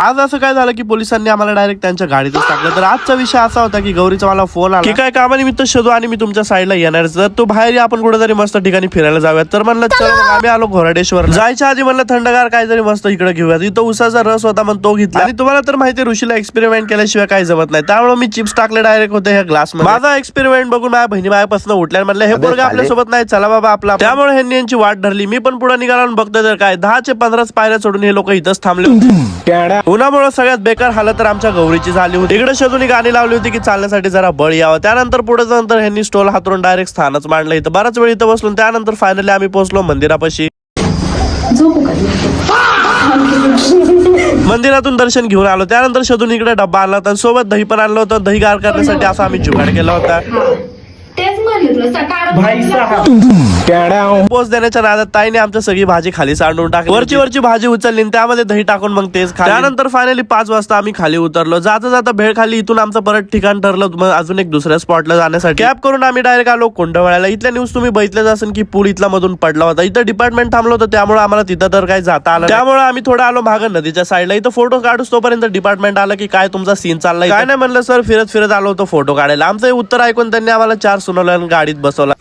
आज असं काय झालं की पोलिसांनी आम्हाला डायरेक्ट त्यांच्या गाडीतच टाकलं. तर आजचा विषय असा होता की गौरीचा मला फोन आला की काय कामानिमित्त शोधू आणि मी तुमच्या साईडला येणार, तर तो बाहेर आपण कुठेतरी मस्त ठिकाणी फिरायला जाऊयात. तर म्हणलं चल मग आम्ही आलो घोराडेश्वर. जायच्या आधी म्हणलं थंडगार काहीतरी मस्त इकडे घेऊयात. इथं उसाचा रस होता मग तो घेतला आणि तुम्हाला तर माहिती ऋषीला एक्सपेरिमेंट केल्याशिवाय काही जमत नाही, त्यामुळे मी चिप्स टाकले डायरेक्ट होते ह्या ग्लास मध्ये. माझा एक्सपेरिमेंट बघून माझ्या बहिणी माझ्यापासून उठल्या, म्हणलं हे पोरगा आपल्या सोबत नाही, चला बाबा आपला. त्यामुळे ह्यांनी यांची वाट धरली. मी पण पुढे निघाला आणि बघतो तर काय 10 ते 15 पायऱ्या सोडून हे लोक इथंच थांबले होते. उन्हामुळे सगळ्यात बेकार हालत तर आमच्या गौरीची झाली होती. इकडे शोधून गाणी लावली होती की चालण्यासाठी जरा बळ यावं. त्यानंतर पुढे नंतर ह्यांनी स्टॉल हातरून डायरेक्ट स्थानच मांडलं. इथं बराच वेळ इथं बसलो. त्यानंतर फायनली आम्ही पोहोचलो मंदिरापाशी. मंदिरातून दर्शन घेऊन आलो. त्यानंतर शोधून इकडे डब्बा आणला होता, सोबत दही पण आणलं होतं. दही गार करण्यासाठी असा आम्ही जुगाड केला होता. पोच देण्याच्या नादात ताईने आमच्या सगळी भाजी खाली सांडून टाकली. वरची भाजी उचलली त्यामध्ये दही टाकून मग तेच खाल्लं. त्यानंतर फायनली 5 वाजता आम्ही खाली उतरलो. जाता भेळ खाली. इथून आमचं परत ठिकाण ठरलं मग अजून एक दुसऱ्या स्पॉटला जाण्यासाठी. कॅब करून आम्ही डायरेक्ट आलो कोंडवळ्याला. इथल्या न्यूज तुम्ही बघितलंच असेल की पूल इथला मधून पडला होता. इथं डिपार्टमेंट थांबलं होतं, त्यामुळे आम्हाला तिथं तर काही जाता आलं. त्यामुळे आम्ही थोडं आलो मागं नदीच्या साईडला. इथं फोटो काढूस तोपर्यंत डिपार्टमेंट आलं की काय तुमचा सीन चाललाय काय नाही. म्हणलं सर फिरत आलो होतो फोटो काढायला. आमचं उत्तर ऐकून त्यांनी आम्हाला 4 सुनावलं आणि गाडीत बसवला.